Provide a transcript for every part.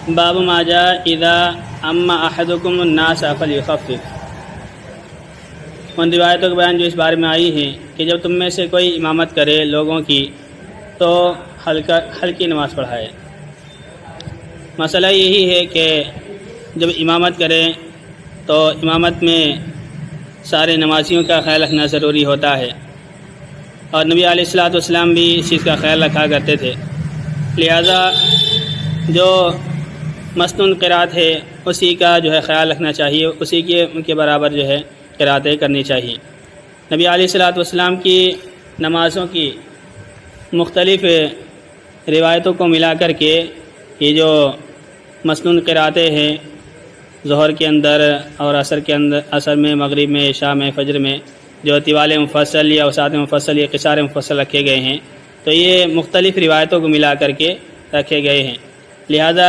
باب ما جاء اذا اما احدکم الناس فلیخفف۔ ان روایتوں کا بیان جو اس بارے میں آئی ہے کہ جب تم میں سے کوئی امامت کرے لوگوں کی تو ہلکی نماز پڑھائے۔ مسئلہ یہی ہے کہ جب امامت کرے تو امامت میں سارے نمازیوں کا خیال رکھنا ضروری ہوتا ہے، اور نبی علیہ الصلوۃ والسلام بھی اس چیز کا خیال رکھا کرتے تھے، لہذا جو مسنون قرات ہے اسی کا جو ہے خیال رکھنا چاہیے، اسی کے برابر جو ہے قراتیں کرنی چاہیے۔ نبی علیہ الصلوۃ والسلام کی نمازوں کی مختلف روایتوں کو ملا کر کے یہ جو مسنون قراتیں ہیں ظہر کے اندر اور عصر کے اندر، عصر میں، مغرب میں، عشاء میں، فجر میں جو طوال مفصل یا اوساط مفصل یا قصار مفصل رکھے گئے ہیں، تو یہ مختلف روایتوں کو ملا کر کے رکھے گئے ہیں، لہذا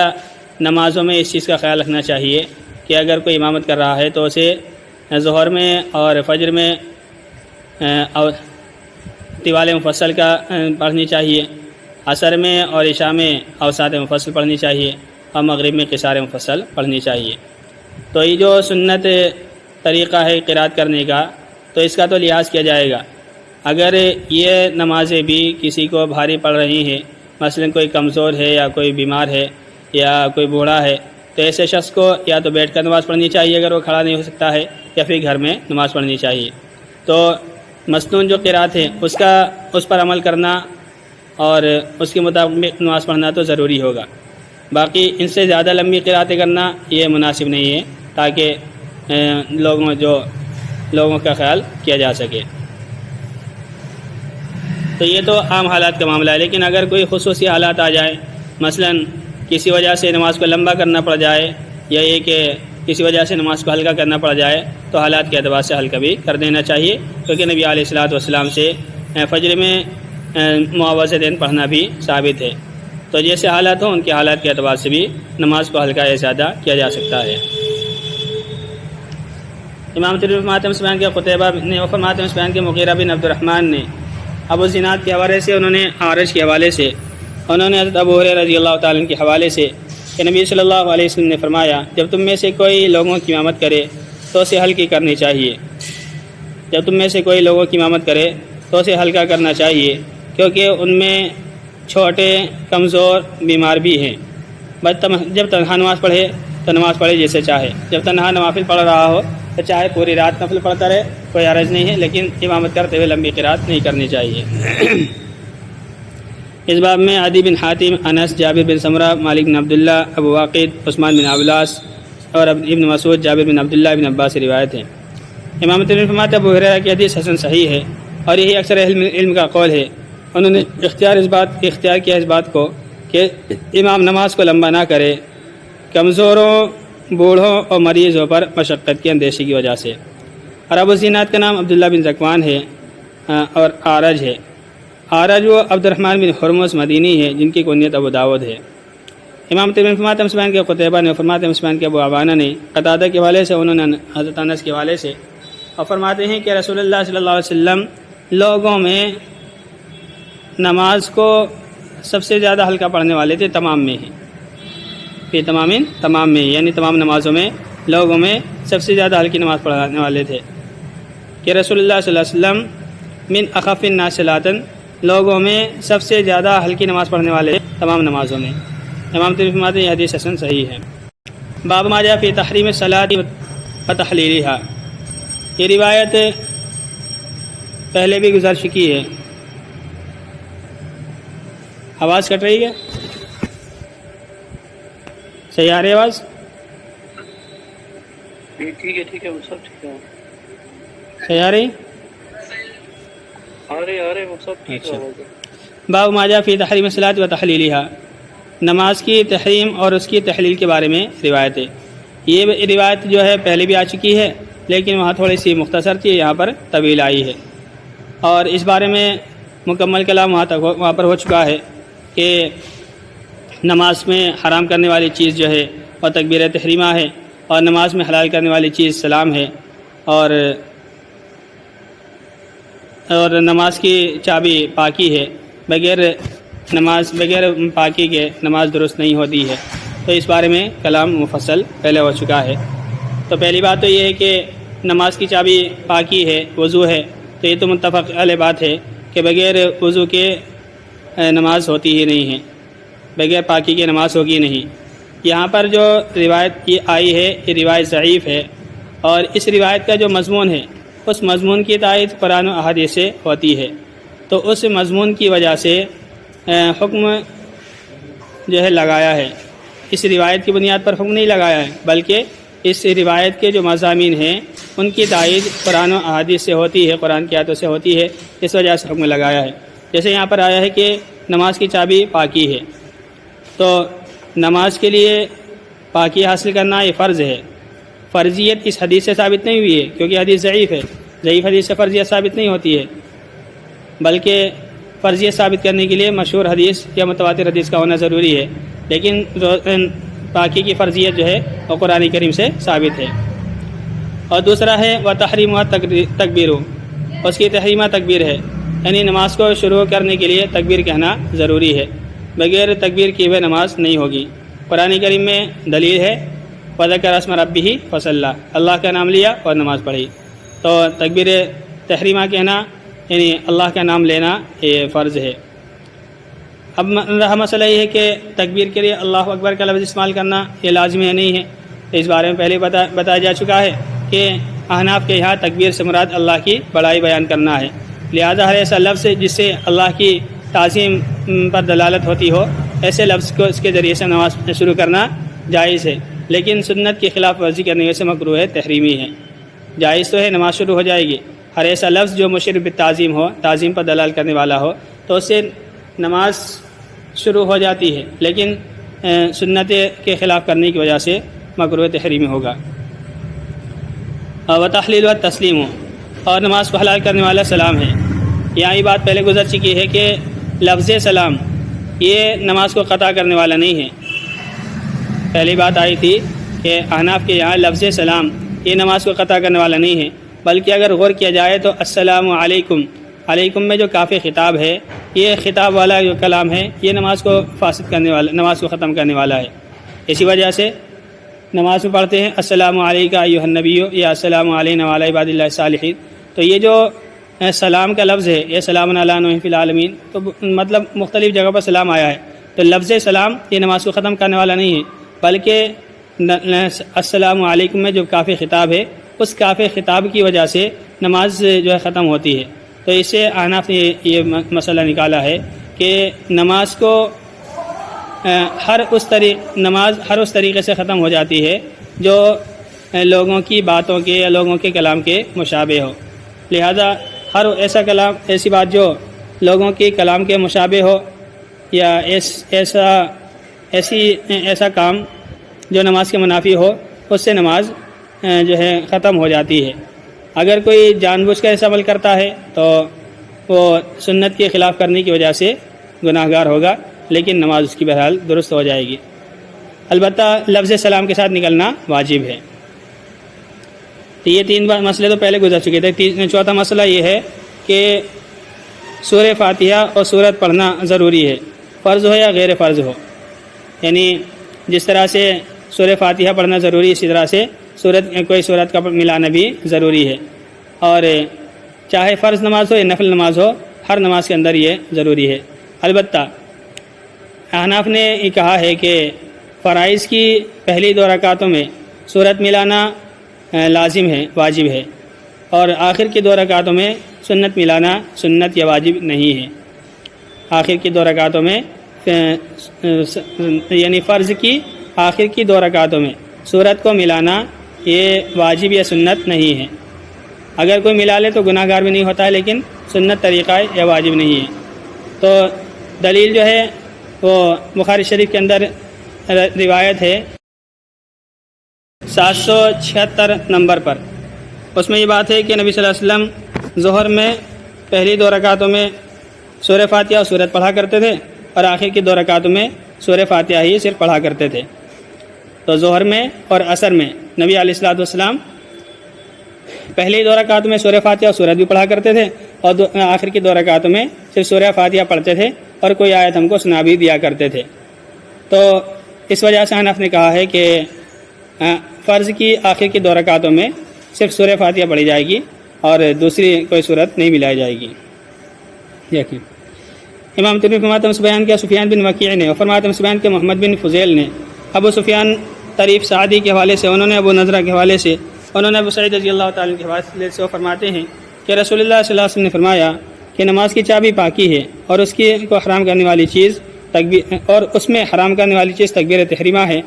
نمازوں میں اس چیز کا خیال رکھنا چاہیے کہ اگر کوئی امامت کر رہا ہے تو اسے ظہر میں اور فجر میں طوال مفصل کا پڑھنی چاہیے، عصر میں اور عشاء میں اوساط مفصل پڑھنی چاہیے، اور مغرب میں قصار مفصل پڑھنی چاہیے۔ تو یہ جو سنت طریقہ ہے قرات کرنے کا، تو اس کا تو لحاظ کیا جائے گا۔ اگر یہ نمازیں بھی کسی کو بھاری پڑ رہی ہیں، مثلا کوئی کمزور ہے یا کوئی بیمار ہے یا کوئی بوڑھا ہے، تو ایسے شخص کو یا تو بیٹھ کر نماز پڑھنی چاہیے اگر وہ کھڑا نہیں ہو سکتا ہے، یا پھر گھر میں نماز پڑھنی چاہیے۔ تو مسنون جو قرات ہے اس پر عمل کرنا اور اس کے مطابق نماز پڑھنا تو ضروری ہوگا، باقی ان سے زیادہ لمبی قراتیں کرنا یہ مناسب نہیں ہے، تاکہ لوگوں کا خیال کیا جا سکے۔ تو یہ تو عام حالات کا معاملہ ہے، لیکن اگر کوئی خصوصی حالات آ جائیں، مثلا کسی وجہ سے نماز کو لمبا کرنا پڑ جائے، یا یہ کہ کسی وجہ سے نماز کو ہلکا کرنا پڑ جائے، تو حالات کے اعتبار سے ہلکا بھی کر دینا چاہیے، کیونکہ نبی علیہ الصلوۃ والسلام سے فجر میں معوذتین پڑھنا بھی ثابت ہے۔ تو جیسے حالات ہوں ان کے حالات کے اعتبار سے بھی نماز کو ہلکا یا زیادہ کیا جا سکتا ہے۔ امام ترمذی فرماتے ہیں سفیان کے قتیبہ نے فرماتے ہیں سفیان کے مغیرہ بن عبد الرحمن نے ابو الزناد کے حوالے سے، انہوں نے اعرج کے حوالے سے، انہوں نے حضرت ابو ہریرہ رضی اللہ تعالیٰ عنہ کے حوالے سے کہ نبی صلی اللہ علیہ وسلم نے فرمایا جب تم میں سے کوئی لوگوں کی امامت کرے تو اسے ہلکی کرنی چاہیے، جب تم میں سے کوئی لوگوں کی امامت کرے تو اسے ہلکا کرنا چاہیے، کیونکہ ان میں چھوٹے، کمزور، بیمار بھی ہیں۔ جب تنہا نماز پڑھے تو نماز پڑھے جیسے چاہے، جب تنہا نوافل پڑھ رہا ہو تو چاہے پوری رات نفل پڑھتا رہے، کوئی حرج نہیں ہے، لیکن امامت کرتے ہوئے لمبی قرات نہیں کرنی چاہیے۔ اس باب میں عدی بن حاتم، انس، جابر بن سمرہ، مالک بن عبداللہ، ابو واقد، عثمان بن عباس اور ابن مسعود، جابر بن عبداللہ، ابن عباس سے روایت ہے۔ امام ترمذی فرماتے ہیں ابو ہریرہ کی حدیث حسن صحیح ہے، اور یہی اکثر علم کا قول ہے۔ انہوں نے اختیار کیا اس بات کو کہ امام نماز کو لمبا نہ کرے کمزوروں، بوڑھوں اور مریضوں پر مشقت کے اندیشے کی وجہ سے۔ اور ابو الزناد کا نام عبداللہ بن ذکوان ہے اور اعرج ہے۔ اعرج وہ عبد الرحمن بن حرمز مدینی ہے جن کی کنیت ابو داود ہے۔ امام ترمذی فرماتے ہیں سفیان کے قتیبہ نے، فرماتے ہیں سفیان کے ابو عوانہ نے قتادہ کے حوالے سے، انہوں نے حضرت انس کے حوالے سے، اور فرماتے ہیں کہ رسول اللہ صلی اللہ علیہ وسلم لوگوں میں نماز کو سب سے زیادہ ہلکا پڑھنے والے تھے، تمام میں ہی، پھر تمام میں، یعنی تمام نمازوں میں لوگوں میں سب سے زیادہ ہلکی نماز پڑھانے والے تھے، کہ رسول اللہ صلی اللہ علیہ وسلم من اخف الناس صلاۃ، لوگوں میں سب سے زیادہ ہلکی نماز پڑھنے والے تمام نمازوں میں۔ امام ترمذی فرماتے ہیں یہ حدیث حسن صحیح ہے۔ باب ما جاء فی تحریم الصلاۃ و تحلیلها، یہ روایت پہلے بھی گزر چکی ہے۔ آواز کٹ رہی ہے؟ صحیح آ رہی ہے آواز؟ ٹھیک ہے وہ سب ٹھیک ہے۔ صحیح آ رہی؟ آ رہے وہ سب ٹھیک ہے۔ باب ما جاء فی تحریم الصلاۃ و تحلیلها، نماز کی تحریم اور اس کی تحلیل کے بارے میں روایت ہے۔ یہ روایت جو ہے پہلے بھی آ چکی ہے، لیکن وہاں تھوڑی سی مختصر تھی، یہاں پر طویل آئی ہے، اور اس بارے میں مکمل کلام وہاں پر ہو چکا ہے کہ نماز میں حرام کرنے والی چیز جو ہے وہ تکبیر تحریمہ ہے، اور نماز میں حلال کرنے والی چیز سلام ہے، اور نماز کی چابی پاکی ہے، بغیر پاکی کے نماز درست نہیں ہوتی ہے۔ تو اس بارے میں کلام مفصل پہلے ہو چکا ہے۔ تو پہلی بات تو یہ ہے کہ نماز کی چابی پاکی ہے، وضو ہے، تو یہ تو متفق علیہ بات ہے کہ بغیر وضو کے نماز ہوتی ہی نہیں ہے، بغیر پاکی کے نماز ہوگی نہیں۔ یہاں پر جو روایت یہ آئی ہے یہ روایت ضعیف ہے، اور اس روایت کا جو مضمون ہے اس مضمون کی تائید قرآن و احادیث سے ہوتی ہے، تو اس مضمون کی وجہ سے حکم جو ہے لگایا ہے، اس روایت کی بنیاد پر حکم نہیں لگایا ہے، بلکہ اس روایت کے جو مضامین ہیں ان کی تائید قرآن و احادیث سے ہوتی ہے، قرآن کی آیتوں سے ہوتی ہے، اس وجہ سے حکم لگایا ہے۔ جیسے یہاں پر آیا ہے کہ نماز کی چابی پاکی ہے، تو نماز کے لیے پاکی حاصل کرنا یہ فرض ہے۔ فرضیت اس حدیث سے ثابت نہیں ہوئی ہے، کیونکہ حدیث ضعیف ہے، ضعیف حدیث سے فرضیت ثابت نہیں ہوتی ہے، بلکہ فرضیت ثابت کرنے کے لیے مشہور حدیث یا متواتر حدیث کا ہونا ضروری ہے، لیکن پاکی کی فرضیت جو ہے وہ قرآن کریم سے ثابت ہے۔ اور دوسرا ہے وہ تحریم و تکبیر، اس کی تحریمہ تکبیر ہے، یعنی نماز کو شروع کرنے کے لیے تکبیر کہنا ضروری ہے، بغیر تکبیر کیے ہوئے نماز نہیں ہوگی۔ قرآن کریم میں دلیل ہے وذکر اسم ربہ فصلی، اللہ کا نام لیا اور نماز پڑھی، تو تکبیر تحریمہ کہنا یعنی اللہ کا نام لینا یہ فرض ہے۔ اب رہا مسئلہ یہ ہے کہ تکبیر کے لیے اللہ اکبر کا لفظ استعمال کرنا یہ لازم ہے نہیں ہے، تو اس بارے میں پہلے بتایا جا چکا ہے کہ احناف کے یہاں تکبیر سے مراد اللہ کی بڑائی بیان کرنا ہے، لہذا ہر ایسا لفظ جس سے اللہ کی تعظیم پر دلالت ہوتی ہو ایسے لفظ کو اس کے ذریعے سے نماز شروع کرنا جائز ہے، لیکن سنت کی خلاف ورزی کرنے سے مکروہ ہے، تحریمی ہے۔ جائز تو ہے، نماز شروع ہو جائے گی، ہر ایسا لفظ جو مشیر بالتعظیم ہو، تعظیم پر دلالت کرنے والا ہو، تو اس سے نماز شروع ہو جاتی ہے، لیکن سنت کے خلاف کرنے کی وجہ سے مکروہ تحریمی ہوگا۔ و تحلیل و تسلیم، اور نماز کو حلال کرنے والا سلام ہے۔ یہاں یہ بات پہلے گزر چکی ہے کہ لفظ سلام یہ نماز کو قطع کرنے والا نہیں ہے۔ پہلی بات آئی تھی کہ احناف کے یہاں لفظ سلام یہ نماز کو قطع کرنے والا نہیں ہے، بلکہ اگر غور کیا جائے تو السلام علیکم، علیکم میں جو کافی خطاب ہے، یہ خطاب والا جو کلام ہے یہ نماز کو فاسد کرنے والا، نماز کو ختم کرنے والا ہے۔ اسی وجہ سے نماز میں پڑھتے ہیں السلام علیکم ایھا النبی یا السلام علینا وعلی عباد اللہ الصالحین، تو یہ جو سلام کا لفظ ہے یہ سلام علی نوح فی العالمین، تو مطلب مختلف جگہ پر سلام آیا ہے، تو لفظ سلام یہ نماز کو ختم کرنے والا نہیں ہے، بلکہ السلام علیکم میں جو کافی خطاب ہے اس کافی خطاب کی وجہ سے نماز جو ہے ختم ہوتی ہے۔ تو اس سے احناف نے یہ مسئلہ نکالا ہے کہ نماز کو ہر اس طریقے سے ختم ہو جاتی ہے جو لوگوں کی باتوں کے یا لوگوں کے کلام کے مشابہ ہو، لہذا ہر ایسی بات جو لوگوں کے کلام کے مشابہ ہو یا ایسا کام جو نماز کے منافی ہو، اس سے نماز جو ہے ختم ہو جاتی ہے۔ اگر کوئی جان بوجھ کر ایسا عمل کرتا ہے تو وہ سنت کے خلاف کرنے کی وجہ سے گناہ گار ہوگا، لیکن نماز اس کی بہرحال درست ہو جائے گی، البتہ لفظ سلام کے ساتھ نکلنا واجب ہے۔ تو یہ تین مسئلے تو پہلے گزر چکے تھے۔ چوتھا مسئلہ یہ ہے کہ سورہ فاتحہ اور سورت پڑھنا ضروری ہے، فرض ہو یا غیر فرض ہو، یعنی جس طرح سے سورہ فاتحہ پڑھنا ضروری ہے اسی طرح سے کوئی سورت کا ملانا بھی ضروری ہے، اور چاہے فرض نماز ہو یا نفل نماز ہو، ہر نماز کے اندر یہ ضروری ہے۔ البتہ احناف نے یہ کہا ہے کہ فرائض کی پہلی 2 رکعتوں میں سورت ملانا لازم ہے، واجب ہے، اور آخر کی 2 رکعتوں میں سنت ملانا سنت یا واجب نہیں ہے۔ آخر کی 2 رکعتوں میں یعنی فرض کی آخر کی 2 رکعتوں میں سورت کو ملانا یہ واجب یا سنت نہیں ہے۔ اگر کوئی ملا لے تو گناہ گار بھی نہیں ہوتا ہے، لیکن سنت طریقہ ہے یا واجب نہیں ہے۔ تو دلیل جو ہے وہ بخاری شریف کے اندر روایت ہے 776 نمبر پر، اس میں یہ بات ہے کہ نبی صلی اللہ علیہ وسلم ظہر میں پہلی 2 رکعتوں میں سورہ فاتحہ اور سورت پڑھا کرتے تھے، اور آخر کی 2 رکعتوں میں سورہ فاتحہ ہی صرف پڑھا کرتے تھے۔ تو ظہر میں اور عصر میں نبی علیہ الصلوۃ والسلام پہلی 2 رکعتوں میں سورہ فاتحہ اور سورت بھی پڑھا کرتے تھے، اور آخر کی 2 رکعتوں میں صرف سورہ فاتحہ پڑھتے تھے اور کوئی آیت ہم کو سنا بھی دیا کرتے تھے۔ تو اس وجہ سے حنف نے کہا ہے کہ فرض کی آخر کی 2 رکعتوں میں صرف سورہ فاتحہ پڑھی جائے گی اور دوسری کوئی صورت نہیں ملائی جائے گی. دیکھیں امام ترمذی فرماتے ہیں سفیان کے سفیان بن وکیع نے اور فرماتے ہیں سفیان کے محمد بن فضیل نے ابو سفیان طریف سعدی کے حوالے سے انہوں نے ابو نضرہ کے حوالے سے انہوں نے ابو سعید رضی اللہ تعالیٰ کے حوالے سے فرماتے ہیں کہ رسول اللہ صلی اللہ علیہ وسلم نے فرمایا کہ نماز کی چابی پاکی ہے اور اس کی کو حرام کرنے والی چیز اور اس میں حرام کرنے والی چیز تکبیر تحریمہ ہے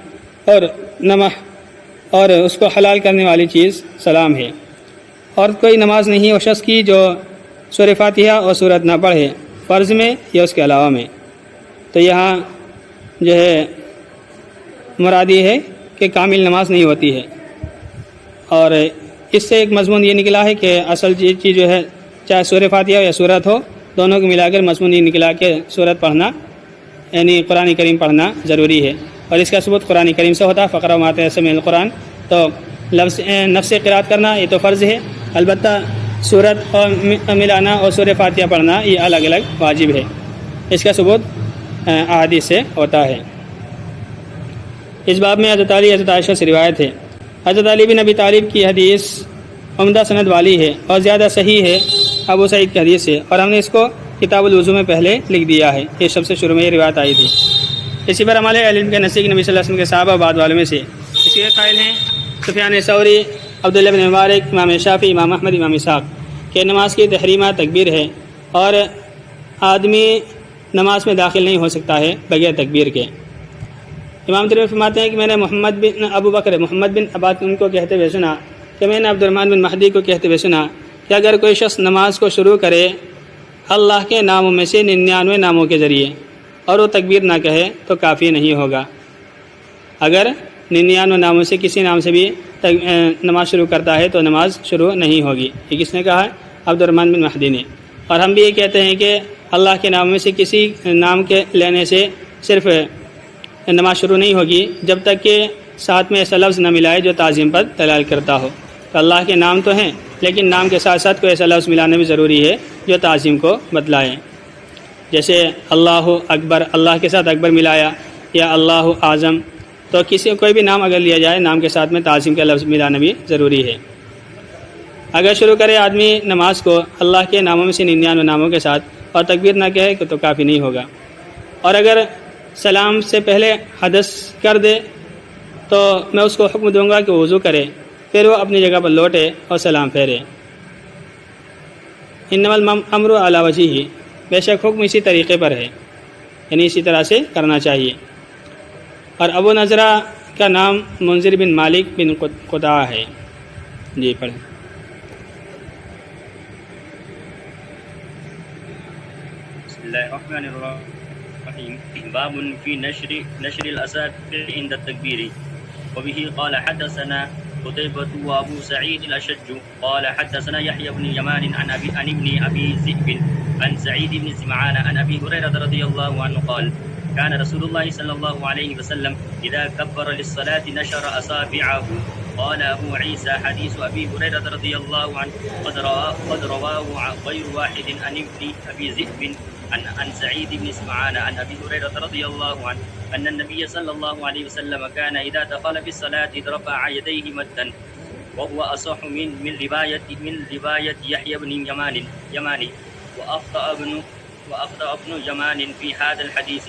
اور اس کو حلال کرنے والی چیز سلام ہے. اور کوئی نماز نہیں اس شخص کی جو سورہ فاتحہ اور سورت نہ پڑھے فرض میں یا اس کے علاوہ میں. تو یہاں جو ہے مراد یہ ہے کہ کامل نماز نہیں ہوتی ہے. اور اس سے ایک مضمون یہ نکلا ہے کہ اصل چیز جو ہے چاہے سورہ فاتحہ یا سورت ہو دونوں کو ملا کر مضمون یہ نکلا کہ سورت پڑھنا یعنی قرآن کریم پڑھنا ضروری ہے. اور اس کا ثبوت قرآن کریم سے ہوتا ہے فقرہ ما تیسر من القرآن. تو لفظ نفس قرات کرنا یہ تو فرض ہے, البتہ سورت اور ملانا اور سورہ فاتحہ پڑھنا یہ الگ الگ واجب ہے. اس کا ثبوت احادیث سے ہوتا ہے. اس باب میں حضرت علی حضرت عائشہ سے روایت ہے. حضرت علی بن ابی طالب کی حدیث عمدہ سند والی ہے اور زیادہ صحیح ہے ابو سعید کی حدیث سے, اور ہم نے اس کو کتاب الوضو میں پہلے لکھ دیا ہے. یہ سب سے شروع میں یہ روایت آئی تھی. اسی پر ہمارے علم کے نزدیک نبی صلی اللہ علیہ وسلم کے صحابہ بعد والوں میں سے اس کے قائل ہیں سفیان ثوری, عبداللہ بن مبارک, امام شافعی, امام احمد, امام اسحاق کہ نماز کی تحریمہ تکبیر ہے اور آدمی نماز میں داخل نہیں ہو سکتا ہے بغیر تکبیر کے. امام ترمذی فرماتے ہیں کہ میں نے محمد بن عباد ان کو کہتے ہوئے سنا کہ میں نے عبد الرحمن بن مہدی کو کہتے ہوئے سنا کہ اگر کوئی شخص نماز کو شروع کرے اللہ کے ناموں میں سے 99 ناموں کے ذریعے اور وہ تکبیر نہ کہے تو کافی نہیں ہوگا. اگر 99 ناموں سے کسی نام سے بھی نماز شروع کرتا ہے تو نماز شروع نہیں ہوگی. یہ کس نے کہا ہے؟ عبد الرحمن بن مہدی نے. اور ہم بھی یہ کہتے ہیں کہ اللہ کے نام میں سے کسی نام کے لینے سے صرف نماز شروع نہیں ہوگی جب تک کہ ساتھ میں ایسا لفظ نہ ملائے جو تعظیم پر دلالت کرتا ہو. تو اللہ کے نام تو ہیں لیکن نام کے ساتھ ساتھ کوئی ایسا لفظ ملانا بھی ضروری ہے جو تعظیم کو بتلائے. جیسے اللہ اکبر, اللہ کے ساتھ اکبر ملایا, یا اللہ اعظم. تو کوئی بھی نام اگر لیا جائے نام کے ساتھ میں تعظیم کا لفظ ملانا بھی ضروری ہے. اگر شروع کرے آدمی نماز کو اللہ کے ناموں میں سے 99 ناموں کے ساتھ اور تکبیر نہ کہے تو کافی نہیں ہوگا. اور اگر سلام سے پہلے حدث کر دے تو میں اس کو حکم دوں گا کہ وضو کرے, پھر وہ اپنی جگہ پر لوٹے اور سلام پھیرے. انما الامر علی وجہہ, بے شک حکم اسی طریقے پر ہے, یعنی اسی طرح سے کرنا چاہیے. اور ابو نضرہ کا نام منذر بن مالک بن قطع ہے. جی پڑھیں. بسم اللہ الرحمن الرحیم. باب في نشر الأصابع عند التكبير. وبه قال حدثنا قتيبة وأبو سعيد الأشج قال حدثنا يحيى بن يمان عن ابن أبي ذئب عن سعيد بن سمعان عن أبي هريرة رضي الله عنه قال كان رسول الله صلى الله عليه وسلم إذا كبر للصلاة نشر أصابعه. قال أبو عيسى حديث أبي هريرة رضي الله عنه قد رواه غير واحد عن ابن أبي ذئب عن سعيد بن سمعان عن أبي هريرة رضي الله عنه أن النبي صلى الله عليه وسلم كان إذا دخل في الصلاة رفع يديه مدا, وهو أصح من رواية يحيى بن يماني وأخطأ ابن يمان في هذا الحديث.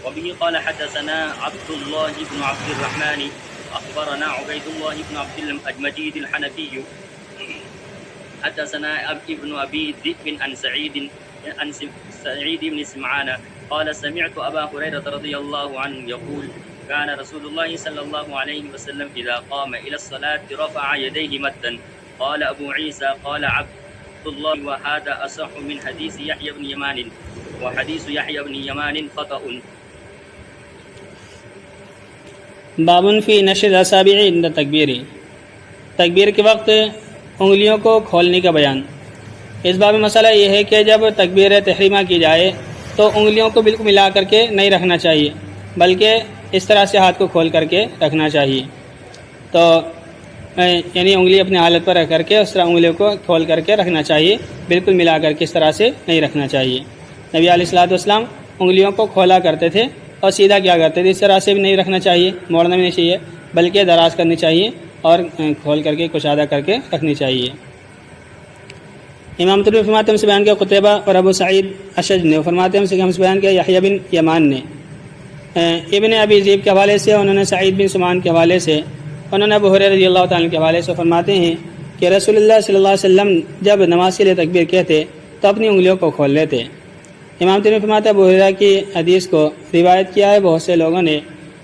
وبه قال حدثنا عبد الله بن عبد الرحمن أخبرنا عبيد الله بن عبد المجيد الحنفي حدثنا ابن أبي ذئب عن سعيد بن سمعان قال سمعت أبا هريرة رضي الله عنه يقول كان رسول الله صلى الله عليه وسلم إذا قام إلى الصلاة رفع يديه مدا. قال أبو عيسى قال عبد الله وهذا أصح من حديث يحيى بن يمان وحديث يحيى بن يمان خطأ. باب فی نشر الاصابع عند تکبیر, تکبیر کے وقت انگلیوں کو کھولنے کا بیان. اس باب میں مسئلہ یہ ہے کہ جب تکبیر تحریمہ کی جائے تو انگلیوں کو بالکل ملا کر کے نہیں رکھنا چاہیے, بلکہ اس طرح سے ہاتھ کو کھول کر کے رکھنا چاہیے. تو یعنی انگلی اپنے حالت پر رکھ کر کے اس طرح انگلیوں کو کھول کر کے رکھنا چاہیے, بالکل ملا کر کے اس طرح سے نہیں رکھنا چاہیے. نبی علیہ الصلوۃ والسلام انگلیوں کو کھولا کرتے تھے اور سیدھا کیا کرتے تھے، اس طرح سے بھی نہیں رکھنا چاہیے، موڑنا بھی نہیں چاہیے، بلکہ دراز کرنی چاہیے اور کھول کر کے کشادہ کر کے رکھنی چاہیے۔ امام ترمذی فرماتے ہیں ہم سے بیان کیا قتیبہ اور ابو سعید اشج نے، فرماتے ہیں ہم سے بیان کیا یحییٰ بن یمان نے، ابن ابی ذئب کے حوالے سے انہوں نے سعید بن سمان کے حوالے سے، انہوں نے ابو ہریرہ رضی اللہ تعالیٰ کے حوالے سے فرماتے ہیں کہ رسول اللہ صلی اللہ علیہ وسلم جب نماز کے لیے تکبیر کہتے تو اپنی انگلیوں کو کھول لیتے۔ امام ترمذی فرماتے ہیں ابو ہریرہ کی حدیث کو روایت کیا ہے بہت سے لوگوں نے،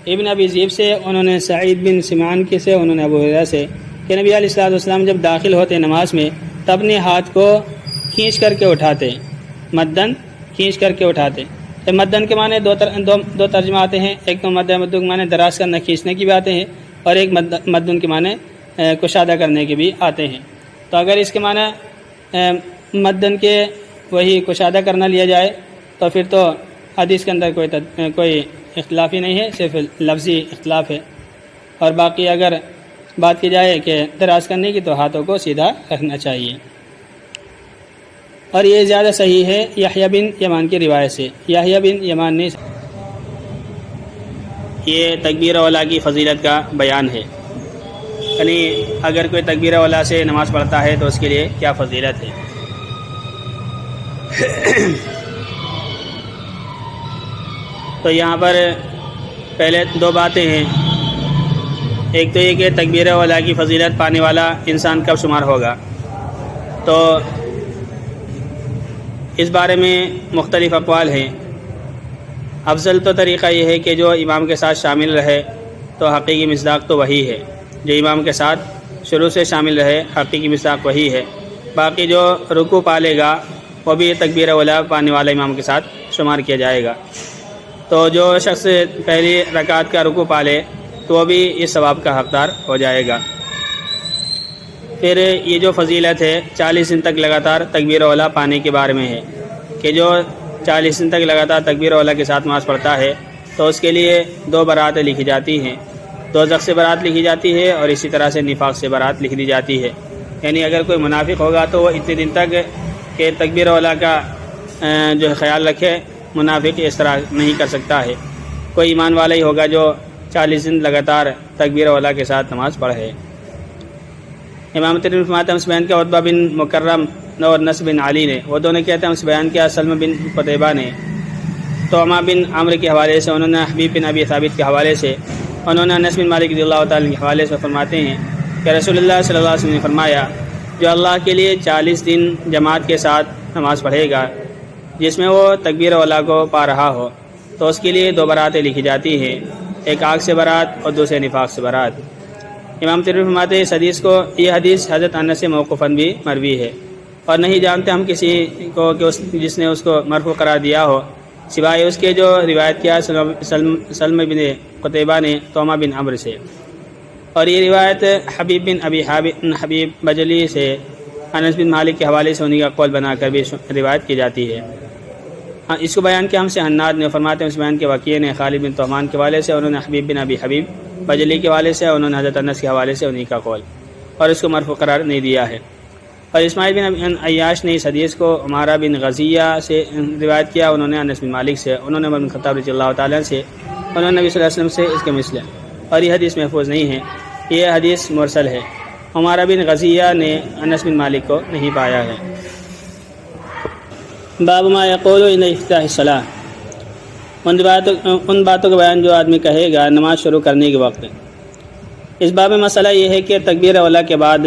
ابن ابی ذئب سے، انہوں نے سعید بن سمان کے سے، انہوں نے ابو ہریرہ سے، کہ نبی علیہ الصلوۃ والسلام جب داخل ہوتے نماز میں تو اپنے ہاتھ کو کھینچ کر کے اٹھاتے، مدن کھینچ کر کے اٹھاتے۔ مدن کے معنی دو ترجمہ آتے ہیں، ایک تو مدن کے معنی دراز کرنا کھینچنے کی بھی آتے ہیں، اور ایک مدن کے معنی کشادہ کرنے کے بھی آتے ہیں۔ تو اگر اس کے معنی مدن کے وہی کشادہ کرنا لیا جائے تو پھر تو حدیث کے اندر کوئی اختلاف ہی نہیں ہے، صرف لفظی اختلاف ہے، اور باقی اگر بات کی جائے کہ دراز کرنے کی تو ہاتھوں کو سیدھا رکھنا چاہیے، اور یہ زیادہ صحیح ہے یحییٰ بن یمان کی روایت سے۔ یحییٰ بن یمان نے یہ تکبیر اولیٰ کی فضیلت کا بیان ہے، یعنی اگر کوئی تکبیر اولیٰ سے نماز پڑھتا ہے تو اس کے لیے کیا فضیلت ہے۔ تو یہاں پر پہلے دو باتیں ہیں، ایک تو یہ کہ تکبیر اولیٰ کی فضیلت پانے والا انسان کب شمار ہوگا، تو اس بارے میں مختلف اقوال ہیں۔ افضل تو طریقہ یہ ہے کہ جو امام کے ساتھ شامل رہے تو حقیقی مصداق تو وہی ہے، جو امام کے ساتھ شروع سے شامل رہے حقیقی مصداق وہی ہے، باقی جو رکوع پالے گا وہ بھی تکبیر اولیٰ پانے والا امام کے ساتھ شمار کیا جائے گا۔ تو جو شخص پہلی رکعت کا رکوع پالے تو وہ بھی اس ثواب کا حقدار ہو جائے گا۔ پھر یہ جو فضیلت ہے 40 دن تک لگاتار تکبیر اولیٰ پانے کے بارے میں ہے، کہ جو 40 دن تک لگاتار تکبیر اولیٰ کے ساتھ نماز پڑھتا ہے تو اس کے لیے 2 براتیں لکھی جاتی ہیں، دوزخ سے برات لکھی جاتی ہے اور اسی طرح سے نفاق سے برات لکھ دی جاتی ہے۔ یعنی اگر کوئی منافق ہوگا تو وہ اتنے دن تک کہ تکبیر اولیٰ کا جو خیال رکھے، منافق اس طرح نہیں کر سکتا ہے۔ کوئی ایمان والا ہی ہوگا جو 40 دن لگاتار تکبیر اولیٰ کے ساتھ نماز پڑھے۔ امام ترمذی فرماتے ہیں ہم سے بیان کیا عتبہ بن مکرم اور نصر بن علی نے، وہ دونوں کہتے ہیں ہم سے بیان کیا سلم بن قتیبہ نے، طعمہ بن عمرو کے حوالے سے، انہوں نے حبیب بن ابی ثابت کے حوالے سے، انہوں نے انس بن مالک رضی اللہ تعالیٰ کے حوالے سے فرماتے ہیں کہ رسول اللہ صلی اللہ علیہ وسلم نے فرمایا جو اللہ کے لیے 40 دن جماعت کے ساتھ نماز پڑھے گا جس میں وہ تکبیر اولیٰ کو پا رہا ہو تو اس کے لیے 2 براتیں لکھی جاتی ہیں، ایک آگ سے برات اور دوسرے نفاق سے برات۔ امام ترمذی فرماتے ہیں اس حدیث کو، یہ حدیث حضرت انس سے موقوفاً بھی مروی ہے، اور نہیں جانتے ہم کسی کو کہ جس نے اس کو مرفوع قرار دیا ہو سوائے اس کے جو روایت کیا سلم بن قتیبہ نے طعمہ بن عمرو سے، اور یہ روایت حبیب بن ابی حبیب بجلی سے انس بن مالک کے حوالے سے انہی کا قول بنا کر بھی روایت کی جاتی ہے۔ اس کو بیان کیا ہم سے حناد نے، فرماتے ہیں اس بیان کے وکیع نے خالد بن طعمان کے حوالے سے، انہوں نے حبیب بن ابی حبیب بجلی کے حوالے سے، انہوں نے حضرت انس کے حوالے سے انہی کا قول، اور اس کو مرفوع قرار نہیں دیا ہے۔ اور اسماعیل بن عیاش نے اس حدیث کو عمارہ بن غزیہ سے روایت کیا، انہوں نے انس بن مالک سے، انہوں نے عمر بن خطاب رضی اللہ تعالیٰ سے، انہوں نے نبی صلی اللہ علیہ وسلم سے اس کے مثل، اور یہ حدیث محفوظ نہیں ہے، یہ حدیث مرسل ہے، عمارہ بن غزیہ نے انس بن مالک کو نہیں پایا ہے۔ باب ما یقول عند افتتاح الصلاۃ، ان باتوں کا بیان جو آدمی کہے گا نماز شروع کرنے کے وقت۔ اس باب میں مسئلہ یہ ہے کہ تکبیر اولیٰ کے بعد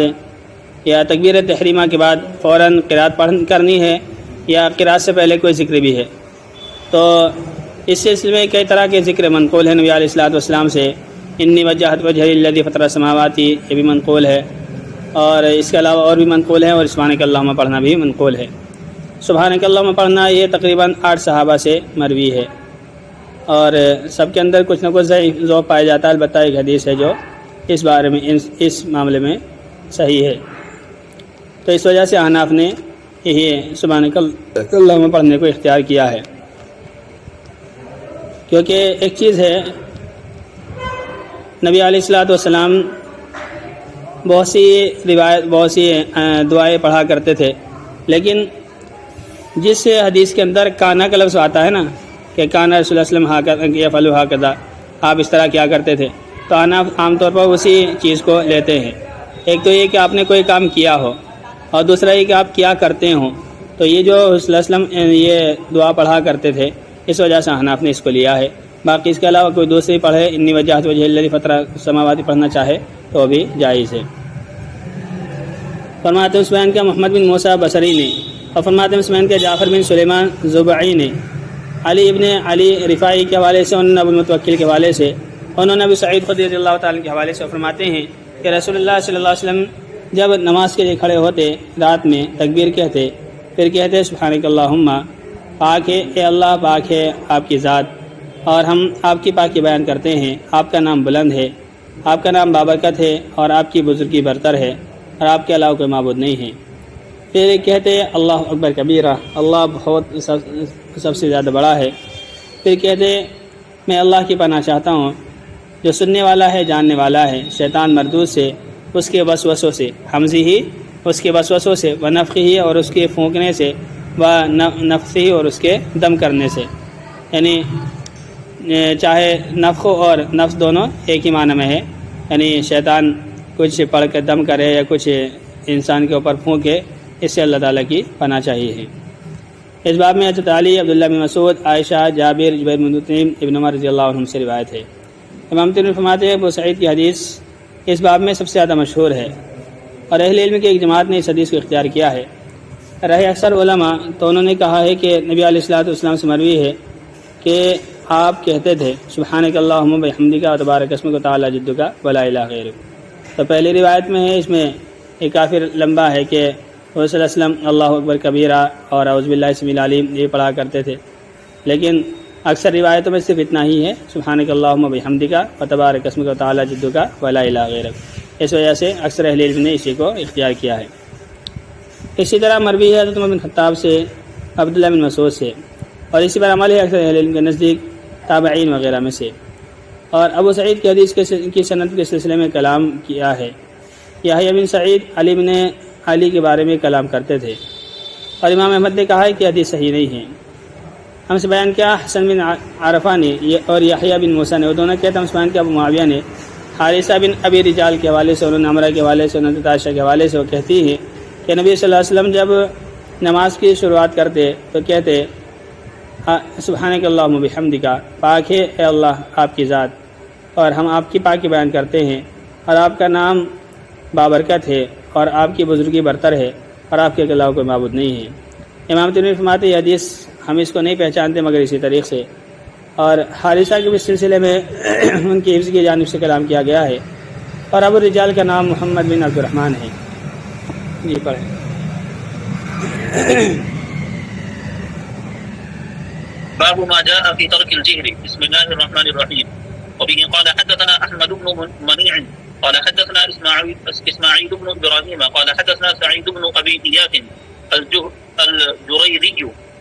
یا تکبیر تحریمہ کے بعد فوراً قرات کرنی ہے یا قرات سے پہلے کوئی ذکر بھی ہے۔ تو اس سلسلے میں کئی طرح کے ذکر منقول ہیں نبی علیہ الصلوۃ والسلام سے، انی وجہت وجہی للذی فطر السماوات، یہ بھی منقول ہے، اور اس کے علاوہ اور بھی منقول ہیں، اور سبحانک اللہم پڑھنا بھی منقول ہے۔ سبحانک اللہم پڑھنا یہ تقریباً 8 صحابہ سے مروی ہے، اور سب کے اندر کچھ نہ کچھ ذوق پایا جاتا ہے، البتہ ایک حدیث ہے جو اس بارے میں اس معاملے میں صحیح ہے۔ تو اس وجہ سے احناف نے یہی سبحانک اللہم پڑھنے کو اختیار کیا ہے، کیونکہ ایک چیز ہے نبی علیہ الصلوۃ والسلام بہت سی دعائیں پڑھا کرتے تھے، لیکن جس حدیث کے اندر کانا کا لفظ آتا ہے نا، کہ کان رسول اللہ صلی اللہ علیہ وسلم یفعلوا ہکذا، آپ اس طرح کیا کرتے تھے، تو انا عام طور پر اسی چیز کو لیتے ہیں۔ ایک تو یہ کہ آپ نے کوئی کام کیا ہو، اور دوسرا یہ کہ آپ کیا کرتے ہوں، تو یہ جو رسول اللہ صلی اللہ علیہ وسلم یہ دعا پڑھا کرتے تھے، اس وجہ سے حناف نے اس کو لیا ہے۔ باقی اس کے علاوہ کوئی دوسری پڑھے، انی وجہت وجہ الذی فطر السماوات پڑھنا چاہے تو بھی جائز ہے۔ فرماتے ہیں سفیان کا محمد بن موسیٰ بصری نے، اور فرماتے ہیں سفیان کے جعفر بن سلیمان زبعی نے علی ابن علی رفاعی کے حوالے سے، انہوں نے ابو المتوکل کے حوالے سے، انہوں نے ابو سعید خدری رضی اللہ تعالیٰ کے حوالے سے فرماتے ہیں کہ رسول اللہ صلی اللہ علیہ وسلم جب نماز کے لیے کھڑے ہوتے رات میں تکبیر کہتے، پھر کہتے سبحانک اللہم، پاک ہے اے اللہ، پاک ہے آپ کی ذات، اور ہم آپ کی پاکی بیان کرتے ہیں، آپ کا نام بلند ہے، آپ کا نام بابرکت ہے، اور آپ کی بزرگی برتر ہے، اور آپ کے علاوہ کوئی معبود نہیں ہے۔ پھر کہتے اللہ اکبر کبیرہ، اللہ بہت سب سے زیادہ بڑا ہے۔ پھر کہتے میں اللہ کی پناہ چاہتا ہوں جو سننے والا ہے، جاننے والا ہے، شیطان مردود سے، اس کے وسوسوں سے، حمزی ہی اس کے وسوسوں سے، و نفخی ہی اور اس کے پھونکنے سے، و نفسی اور اس کے دم کرنے سے، یعنی چاہے نفخ اور نفس دونوں ایک ہی معنی میں ہے، یعنی شیطان کچھ پڑھ کے دم کرے یا کچھ انسان کے اوپر پھونکے، اس سے اللہ تعالیٰ کی پناہ چاہیے ہے۔ اس باب میں حضرت علی، عبداللہ بن مسعود، عائشہ، جابر، جبیر بن مطعم، ابن عمر رضی اللہ عنہم سے روایت ہے۔ امام ترمذی فرماتے ہیں ابو سعید کی حدیث اس باب میں سب سے زیادہ مشہور ہے، اور اہل علم کی ایک جماعت نے اس حدیث کو اختیار کیا ہے۔ رہے اکثر علماء تو انہوں نے کہا ہے کہ نبی علیہ الصلوۃ والسلام سے مروی ہے کہ آپ کہتے تھے سبحانک اللہم بحمدک و تبارک اسمک و تعالی جدک ولا الہ غیرک۔ تو پہلی روایت میں ہے، اس میں یہ کافی لمبا ہے کہ رسول صلی اللہ علیہ وسلم اللہ اکبر کبیرہ اور اعوذ باللہ السمیع العلیم یہ پڑھا کرتے تھے، لیکن اکثر روایتوں میں صرف اتنا ہی ہے سبحانک اللہم بحمدک و تبارک اسمک و تعالی جدک ولا الہ غیرک۔ اس وجہ سے اکثر اہل علم نے اسی کو اختیار کیا ہے۔ اسی طرح مروی ہے حضرت عمر بن خطاب سے، عبداللہ بن مسعود سے، اور اسی پر عمل ہے اکثر اہل علم کے نزدیک تابعین وغیرہ میں سے۔ اور ابو سعید کی حدیث کی سند کے سلسلے میں کلام کیا ہے۔ یحییٰ بن سعید علی بن علی کے بارے میں کلام کرتے تھے، اور امام احمد نے کہا ہے کہ حدیث صحیح نہیں ہے۔ ہم سے بیان کیا حسن بن عرفہ نے اور یحییٰ بن موسیٰ نے، وہ دونوں کہتے ہیں ہم سے بیان کیا ابو معاویہ نے حارثہ بن ابی رجال کے حوالے سے، انہوں نے عمرہ کے حوالے سے، حضرت عائشہ کے حوالے سے وہ کہتی ہیں کہ نبی صلی اللہ علیہ وسلم جب نماز کی شروعات کرتے تو کہتے سبحانک اللہم بحمدک، پاک ہے اے اللہ آپ کی ذات، اور ہم آپ کی پاکی بیان کرتے ہیں، اور آپ کا نام بابرکت ہے، اور آپ کی بزرگی برتر ہے، اور آپ کے علاوہ کوئی معبود نہیں ہے۔ امام ترمذی فرماتے ہیں یہ حدیث ہم اس کو نہیں پہچانتے مگر اسی طریق سے، اور حارثہ کے اس سلسلے میں ان کی حفظ کی جانب سے کلام کیا گیا ہے، اور ابو الرجال کا نام محمد بن عبد الرحمن ہے۔ جی پڑھیں۔ باب ما جاء في ترك الجهر. بسم الله الرحمن الرحيم. وبه قال حدثنا احمد بن منيع قال حدثنا اسماعيل بن ابراهيم قال حدثنا سعيد بن ابي اياس الجريري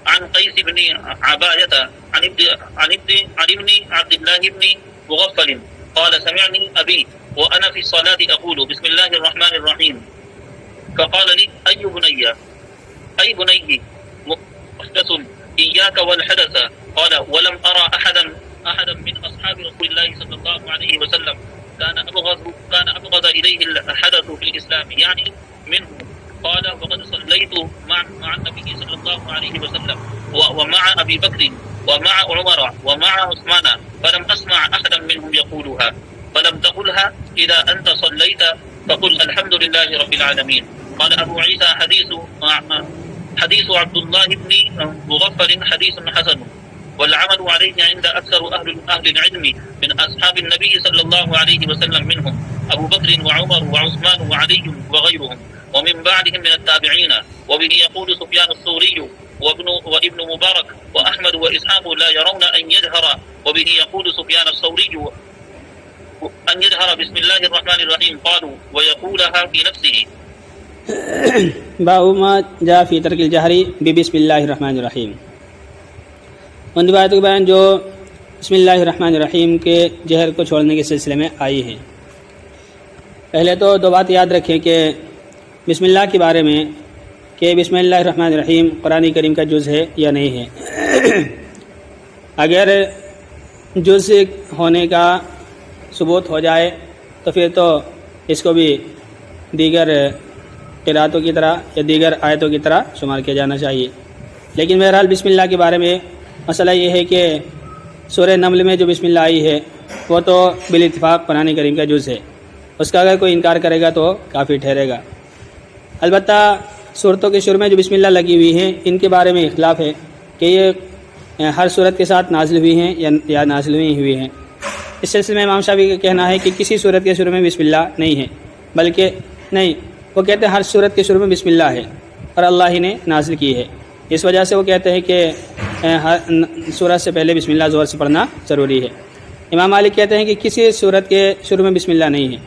عن قيس بن عباية عن ابن عبد الله بن مغفل قال سمعني ابي وانا في الصلاة اقول بسم الله الرحمن الرحيم فقال لي اي بني محدث إياك والحدث قال ولم أرى أحدا من أصحاب رسول الله صلى الله عليه وسلم كان أبغض إليه الحدث في الإسلام يعني منه قال وقد صليت مع النبي صلى الله عليه وسلم ومع أبي بكر ومع عمر ومع عثمان فلم أسمع أحدا منهم يقولها فلم تقلها إذا أنت صليت فقل الحمد لله رب العالمين. قال أبو عيسى حديث عبد الله بن مغفل حديث حسن والعمل عليه عند أكثر أهل العلم من أصحاب النبي صلى الله عليه وسلم منهم أبو بكر وعمر وعثمان وعلي وغيرهم ومن بعدهم من التابعين. وبه يقول سفيان الثوري وابن مبارك وأحمد وإسحاق لا يرون أن يجهر. وبه يقول سفيان الثوري أن يجهر بسم الله الرحمن الرحيم قالوا ويقولها في نفسه. باب ما جاء فی ترک الجہری بسم اللہ الرحمن الرحیم، ان روایتوں کے بیان جو بسم اللہ الرحمن الرحیم کے جہر کو چھوڑنے کے سلسلے میں آئی ہیں۔ پہلے تو دو بات یاد رکھیں کہ بسم اللہ کے بارے میں کہ بسم اللہ الرحمن الرحیم قرآن کریم کا جز ہے یا نہیں ہے۔ اگر جز ہونے کا ثبوت ہو جائے تو پھر تو اس کو بھی دیگر قرأتوں کی طرح یا دیگر آیتوں کی طرح شمار کیا جانا چاہیے۔ لیکن بہرحال بسم اللہ کے بارے میں مسئلہ یہ ہے کہ سورہ نمل میں جو بسم اللہ آئی ہے وہ تو بالاتفاق قرآن کریم کا جز ہے، اس کا اگر کوئی انکار کرے گا تو کافی ٹھہرے گا۔ البتہ صورتوں کے شروع میں جو بسم اللہ لگی ہوئی ہیں ان کے بارے میں اختلاف ہے کہ یہ ہر صورت کے ساتھ نازل ہوئی ہیں یا نازل ہوئی ہیں۔ اس سلسلے میں امام شافعی کا کہنا ہے کہ کسی صورت کے شروع میں بسم اللہ نہیں ہے، بلکہ نہیں، وہ کہتے ہیں ہر صورت کے شروع میں بسم اللہ ہے اور اللہ ہی نے نازل کی ہے۔ اس وجہ سے وہ کہتے ہیں کہ ہر صورت سے پہلے بسم اللہ زور سے پڑھنا ضروری ہے۔ امام مالک کہتے ہیں کہ کسی صورت کے شروع میں بسم اللہ نہیں ہے،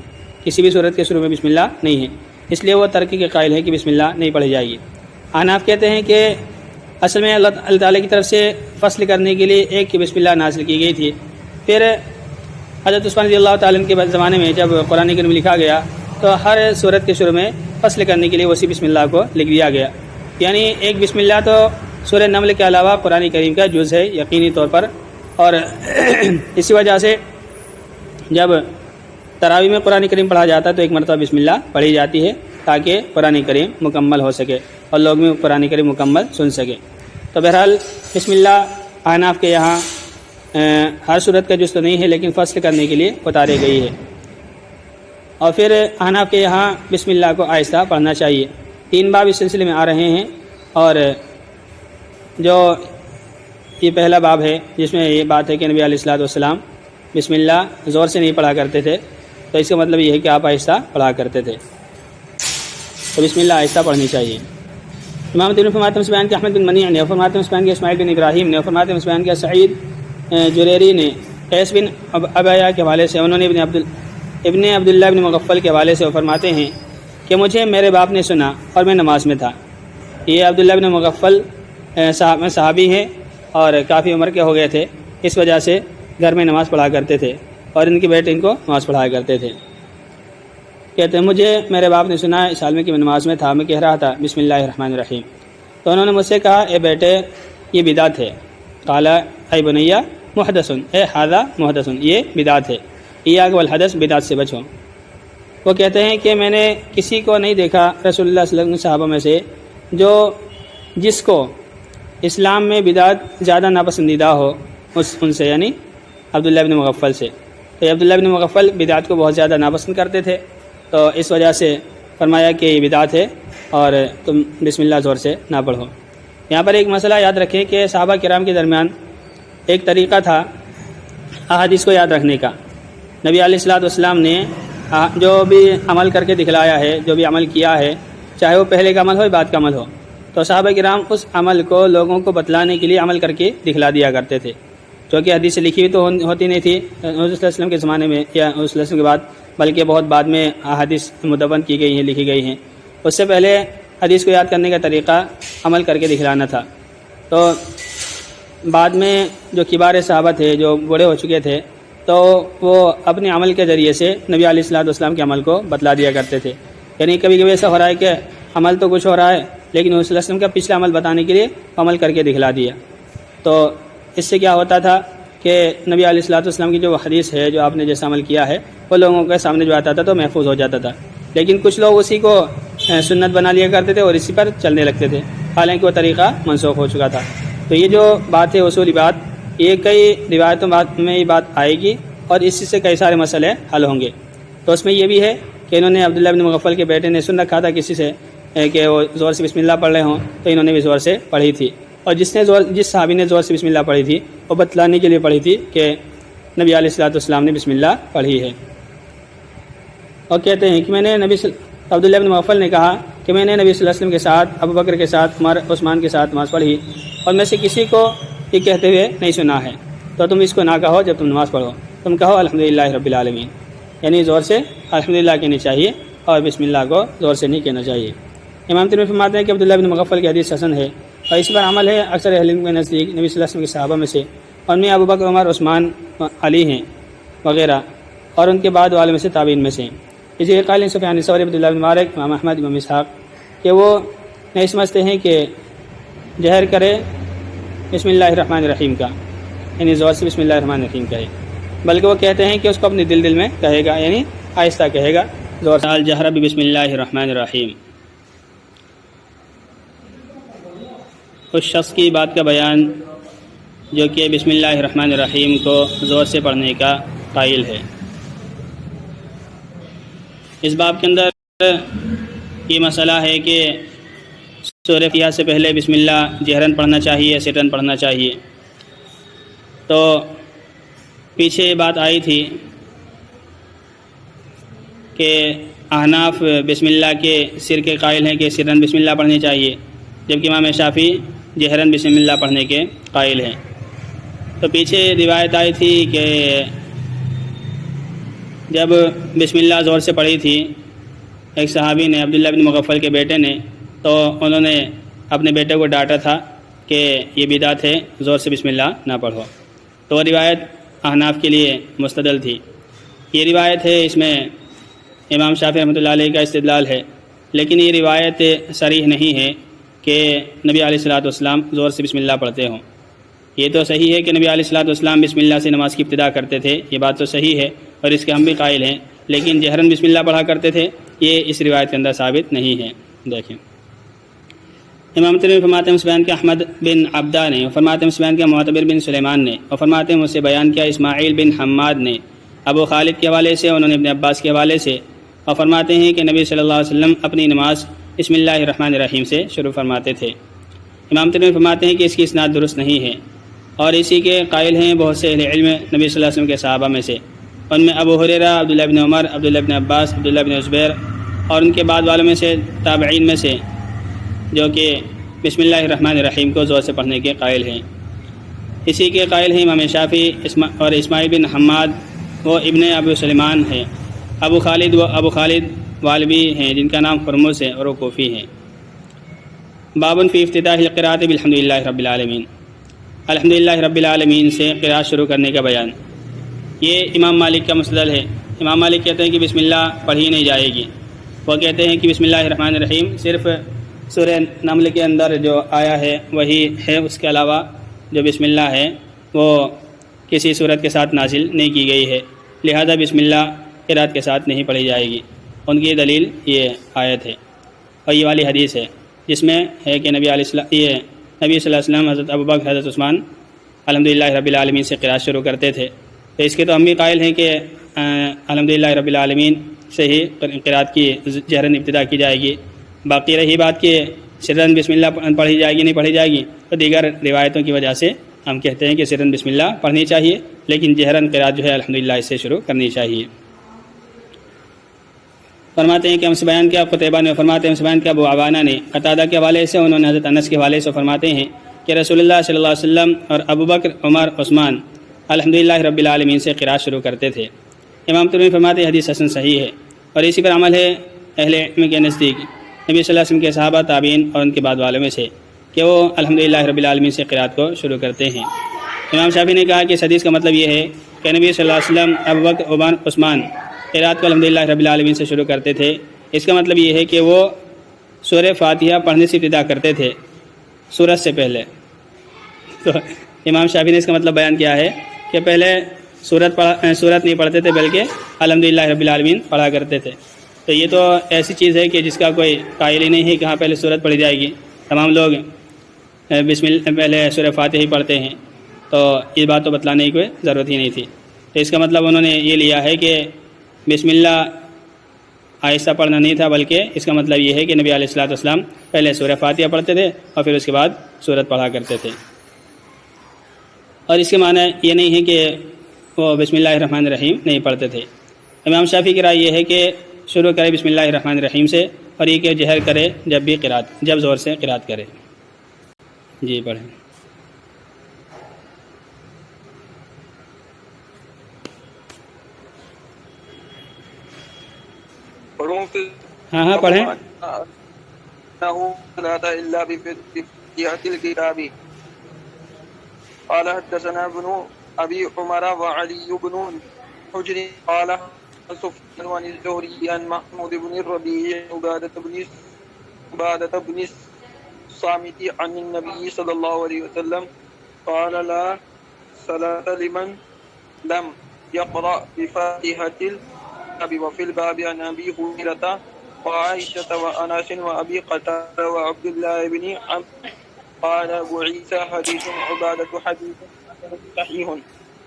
کسی بھی صورت کے شروع میں بسم اللہ نہیں ہے، اس لیے وہ ترک کے قائل ہے کہ بسم اللہ نہیں پڑھی جائے گی۔ احناف کہتے ہیں کہ اصل میں اللہ تعالیٰ کی طرف سے فصل کرنے کے لیے ایک کی بسم اللہ نازل کی گئی تھی، پھر حضرت عثمان رضی اللہ تعالیٰ کے زمانے میں جب قرآن کریم لکھا گیا تو ہر صورت کے شروع میں فصل کرنے کے لیے اسی بسم اللہ کو لکھ دیا گیا، یعنی ایک بسم اللہ تو سورہ نمل کے علاوہ قرآن کریم کا جز ہے یقینی طور پر، اور اسی وجہ سے جب تراویح میں قرآن کریم پڑھا جاتا ہے تو ایک مرتبہ بسم اللہ پڑھی جاتی ہے تاکہ قرآن کریم مکمل ہو سکے اور لوگ بھی قرآن کریم مکمل سن سکے۔ تو بہرحال بسم اللہ احناف کے یہاں ہر صورت کا جز تو نہیں ہے لیکن فصل کرنے کے لیے اتاری گئی ہے، اور پھر احناف کے یہاں بسم اللہ کو آہستہ پڑھنا چاہیے۔ 3 باب اس سلسلے میں آ رہے ہیں، اور جو یہ پہلا باب ہے جس میں یہ بات ہے کہ نبی علیہ الصلوۃ والسلام بسم اللہ زور سے نہیں پڑھا کرتے تھے، تو اس کا مطلب یہ ہے کہ آپ آہستہ پڑھا کرتے تھے، تو بسم اللہ آہستہ پڑھنی چاہیے۔ امام ترمذی فرماتے ہیں بیان کے احمد بن منیع نے، فرماتے ہیں بیان کے اسماعیل بن ابراہیم نے، فرماتے ہیں بیان کے سعید جریری نے قیس بن ابیا کے حوالے سے، انہوں نے ابن عبداللہ بن مغفل کے حوالے سے فرماتے ہیں کہ مجھے میرے باپ نے سنا اور میں نماز میں تھا۔ یہ عبداللہ بن مغفل صحابی ہیں اور کافی عمر کے ہو گئے تھے، اس وجہ سے گھر میں نماز پڑھا کرتے تھے اور ان کے بیٹے ان کو نماز پڑھایا کرتے تھے۔ کہتے ہیں مجھے میرے باپ نے سنا اس حال میں کہ میں نماز میں تھا، میں کہہ رہا تھا بسم اللہ الرحمن الرحیم، تو انہوں نے مجھ سے کہا اے بیٹے یہ بدعت ہے، قال اے بنیا محدث، اے ھذا محدث، یہ بدعت ہے، ایاک والحدث، بدعت سے بچو۔ وہ کہتے ہیں کہ میں نے کسی کو نہیں دیکھا رسول اللہ صلی اللہ علیہ وسلم صحابہ میں سے جس کو اسلام میں بدعت زیادہ ناپسندیدہ ہو ان سے، یعنی عبداللہ بن مغفل سے۔ تو عبداللہ بن مغفل بدعت کو بہت زیادہ ناپسند کرتے تھے، تو اس وجہ سے فرمایا کہ یہ بدعت ہے اور تم بسم اللہ زور سے نہ پڑھو۔ یہاں پر ایک مسئلہ یاد رکھیں کہ صحابہ کرام کے درمیان ایک طریقہ تھا احادیث کو یاد رکھنے کا۔ نبی علیہ الصلوۃ والسلام نے جو بھی عمل کر کے دکھلایا ہے، جو بھی عمل کیا ہے، چاہے وہ پہلے کا عمل ہو یا بعد کا عمل ہو، تو صحابہ کرام اس عمل کو لوگوں کو بتلانے کے لیے عمل کر کے دکھلا دیا کرتے تھے، چونکہ حدیث لکھی ہوئی تو ہوتی نہیں تھی حضور صلی اللہ علیہ وسلم کے زمانے میں یا حضور صلی اللہ علیہ وسلم کے بعد، بلکہ بہت بعد میں احادیث مدون کی گئی ہیں، لکھی گئی ہیں۔ اس سے پہلے حدیث کو یاد کرنے کا طریقہ عمل کر کے دکھلانا تھا، تو بعد میں جو کبار صحابہ تھے، جو بوڑھے ہو چکے تھے، تو وہ اپنے عمل کے ذریعے سے نبی علیہ الصلوۃ والسلام کے عمل کو بتلا دیا کرتے تھے۔ یعنی کبھی کبھی ایسا ہو رہا ہے کہ عمل تو کچھ ہو رہا ہے لیکن حضور صلی اللہ علیہ وسلم کا پچھلا عمل بتانے کے لیے عمل کر کے دکھلا دیا، تو اس سے کیا ہوتا تھا کہ نبی علیہ الصلوۃ والسلام کی جو حدیث ہے، جو آپ نے جیسا عمل کیا ہے، وہ لوگوں کے سامنے جو آتا تھا تو محفوظ ہو جاتا تھا۔ لیکن کچھ لوگ اسی کو سنت بنا لیا کرتے تھے اور اسی پر چلنے لگتے تھے، حالانکہ وہ طریقہ منسوخ ہو چکا تھا۔ تو یہ جو بات ہے اصولی بات، یہ کئی روایتوں میں یہ بات آئے گی اور اسی سے کئی سارے مسئلے حل ہوں گے۔ تو اس میں یہ بھی ہے کہ انہوں نے عبداللہ بن مغفل کے بیٹے نے سن رکھا تھا کسی سے کہ وہ زور سے بسم اللہ پڑھ رہے ہوں، تو انہوں نے بھی زور سے پڑھی تھی، اور جس صحابی نے زور سے بسم اللہ پڑھی تھی وہ بتلانے کے لیے پڑھی تھی کہ نبی علیہ الصلوۃ والسلام نے بسم اللہ پڑھی ہے۔ اور کہتے ہیں کہ عبداللہ بن مغفل نے کہا کہ میں نے نبی صلی اللہ علیہ وسلم کے ساتھ، ابو بکر کے ساتھ، عمر، عثمان کے ساتھ نماز پڑھی، اور میں سے کسی کو یہ کہتے ہوئے نہیں سنا ہے، تو تم اس کو نہ کہو جب تم نماز پڑھو، تم کہو الحمدللہ رب العالمین، یعنی زور سے الحمدللہ کہنی چاہیے اور بسم اللہ کو زور سے نہیں کہنا چاہیے۔ امام ترمذی فرماتے ہیں کہ عبداللہ بن مغفل کی حدیث حسن ہے، اور اس پر عمل ہے اکثر اہل علم کے نزدیک نبی صلی اللہ علیہ وسلم کے صحابہ میں سے، اور میں ابو بکر، عمر، عثمان، علی ہیں وغیرہ، اور ان کے بعد والے میں سے تابعین میں سے۔ اسی قال سفیان ثوری، عبداللہ بن مبارک، امام احمد، امام اسحاق کہ وہ نہیں سمجھتے ہیں کہ جہر کرے بسم اللہ الرحمن الرحیم کا، یعنی زور سے بسم اللہ الرحمن الرحیم کہے، بلکہ وہ کہتے ہیں کہ اس کو اپنے دل میں کہے گا، یعنی آہستہ کہے گا زور سے۔ الجہر بسم اللہ الرحمن الرحیم، اس شخص کی بات کا بیان جو کہ بسم اللہ الرحمن الرحیم کو زور سے پڑھنے کا قائل ہے۔ اس باب کے اندر یہ مسئلہ ہے کہ سورہ فاتحہ سے پہلے بسم اللہ جہرن پڑھنا چاہیے، سرن پڑھنا چاہیے۔ تو پیچھے یہ بات آئی تھی کہ احناف بسم اللہ کے سر کے قائل ہیں کہ سرن بسم اللہ پڑھنی چاہیے، جبکہ امام شافعی جہرن بسم اللہ پڑھنے کے قائل ہیں۔ تو پیچھے روایت آئی تھی کہ جب بسم اللہ زور سے پڑھی تھی ایک صحابی نے، عبداللہ بن مغفل کے بیٹے نے، تو انہوں نے اپنے بیٹے کو ڈانٹا تھا کہ یہ بدعت ہے، زور سے بسم اللہ نہ پڑھو۔ تو وہ روایت احناف کے لیے مستدل تھی۔ یہ روایت ہے، اس میں امام شافعی رحمۃ اللہ علیہ کا استدلال ہے، لیکن یہ روایت صریح نہیں ہے کہ نبی علیہ الصلوۃ والسلام زور سے بسم اللہ پڑھتے ہوں۔ یہ تو صحیح ہے کہ نبی علیہ الصلوۃ والسلام بسم اللہ سے نماز کی ابتدا کرتے تھے، یہ بات تو صحیح ہے اور اس کے ہم بھی قائل ہیں، لیکن جہرن بسم اللہ پڑھا کرتے تھے یہ اس روایت کے اندر ثابت نہیں ہے۔ دیکھیں امام ترمذی فرماتے ہیں بیان کیا احمد بن عبدہ نے، اور فرماتے ہیں بیان کیا معتبر بن سلیمان نے، اور فرماتے ہیں اسے بیان کیا اسماعیل بن حماد نے ابو خالد کے حوالے سے، انہوں نے ابن عباس کے حوالے سے، اور فرماتے ہیں کہ نبی صلی اللہ علیہ وسلم اپنی نماز بسم اللہ الرحمن الرحیم سے شروع فرماتے تھے۔ امام ترمذی فرماتے ہیں کہ اس کی اسناد درست نہیں ہے، اور اسی کے قائل ہیں بہت سے اہل علم نبی صلی اللہ علیہ وسلم کے صحابہ میں سے، ان میں ابو ہریرہ، عبداللہ بن عمر، عبداللہ بن عباس، عبداللہ بن زبیر، اور ان کے بعد والوں میں سے تابعین میں سے جو کہ بسم اللہ الرحمن الرحیم کو زور سے پڑھنے کے قائل ہیں۔ اسی کے قائل ہیں امام شافعی اور اسماعیل بن حماد، وہ ابن ابو سلیمان ہیں۔ ابو خالد والبی ہیں جن کا نام ہرمز ہے اور وہ کوفی ہیں۔ بابن فی افتتاح القراءۃ بالحمد للہ رب العالمین، الحمد للہ رب العالمین سے قراءت شروع کرنے کا بیان۔ یہ امام مالک کا مستدل ہے۔ امام مالک کہتے ہیں کہ بسم اللہ پڑھی نہیں جائے گی، وہ کہتے ہیں کہ بسم اللہ الرحمن الرحیم صرف سورہ نمل کے اندر جو آیا ہے وہی ہے، اس کے علاوہ جو بسم اللہ ہے وہ کسی صورت کے ساتھ نازل نہیں کی گئی ہے، لہذا بسم اللہ قرات کے ساتھ نہیں پڑھی جائے گی۔ ان کی دلیل یہ آیت ہے اور یہ والی حدیث ہے جس میں ہے کہ نبی صلی اللہ علیہ وسلم، حضرت ابوبکر، حضرت عثمان الحمدللہ رب العالمین سے قرات شروع کرتے تھے۔ تو اس کے تو ہم بھی قائل ہیں کہ الحمدللہ رب العالمین سے ہی قرات کی جہرن ابتدا کی جائے گی۔ باقی رہی بات کہ سرن بسم اللہ پڑھی جائے گی نہیں پڑھی جائے گی، تو دیگر روایتوں کی وجہ سے ہم کہتے ہیں کہ سرن بسم اللہ پڑھنی چاہیے، لیکن جہرن قرات جو ہے الحمدللہ اس سے شروع کرنی چاہیے۔ فرماتے ہیں کہ ہم سے بیان کیا قتیبہ نے، فرماتے ہیں ہم سے بیان کیا ابو عوانہ نے قتادہ کے حوالے سے، انہوں نے حضرت انس کے حوالے سے فرماتے ہیں کہ رسول اللہ صلی اللہ علیہ وسلم اور ابوبکر، عمر، عثمان الحمدللہ رب العالمین سے قرات شروع کرتے تھے۔ امام ترمذی فرماتے ہیں حدیث حسن صحیح ہے، اور اسی پر عمل ہے اہل علم کے نزدیک، نبی صلی اللہ علیہ وسلم کے صحابہ، تابعین اور ان کے بعد والوں میں سے، کہ وہ الحمدللہ رب العالمین سے قرات کو شروع کرتے ہیں۔ امام شافعی نے کہا کہ اس حدیث کا مطلب یہ ہے کہ نبی صلی اللہ علیہ وسلم، ابوبکر، عمر، عثمان قرات کو الحمدللہ رب العالمین سے شروع کرتے تھے۔ اس کا مطلب یہ ہے کہ وہ سورہ فاتحہ پڑھنے سے ابتدا کرتے تھے سورت سے پہلے۔ تو امام شافعی نے اس کا مطلب بیان کیا ہے کہ پہلے سورت نہیں پڑھتے تھے بلکہ الحمدللہ رب العالمین پڑھا کرتے تھے۔ تو یہ تو ایسی چیز ہے کہ جس کا کوئی قائل ہی نہیں ہے کہ ہاں پہلے سورت پڑھی جائے گی، تمام لوگ پہلے سورہ فاتحہ ہی پڑھتے ہیں، تو یہ بات تو بتلانے کی کوئی ضرورت ہی نہیں تھی۔ تو اس کا مطلب انہوں نے یہ لیا ہے کہ بسم اللہ آہستہ پڑھنا نہیں تھا، بلکہ اس کا مطلب یہ ہے کہ نبی علیہ الصلوۃ والسلام پہلے سورہ فاتحہ پڑھتے تھے اور پھر اس کے بعد سورت پڑھا کرتے تھے۔ اور اس کے معنی یہ نہیں ہے کہ وہ بسم اللہ الرحمن الرحیم نہیں پڑھتے تھے۔ امام شافعی کی رائے یہ ہے کہ شروع کرے بسم اللہ الرحمن الرحیم سے، اور یہ کہ جہر کرے جب زور سے قرات کرے۔ جی پڑھیں۔ ہاں پڑھیں۔ قال حدثنا ابن ابي عمر وعلي بن حجر قال سفيان عن الزهري عن محمود بن الربيع عبادة بن الصامت عن النبي صلى الله عليه وسلم قال لا الصلاة لمن لم يقرأ بفاتحة الكتاب. وفي الباب عن أبي هريرة وعائشة وأنس وأبي قتادة وعبد الله بن عمرو. قال أبو عيسى حديث عبادة حديث صحيح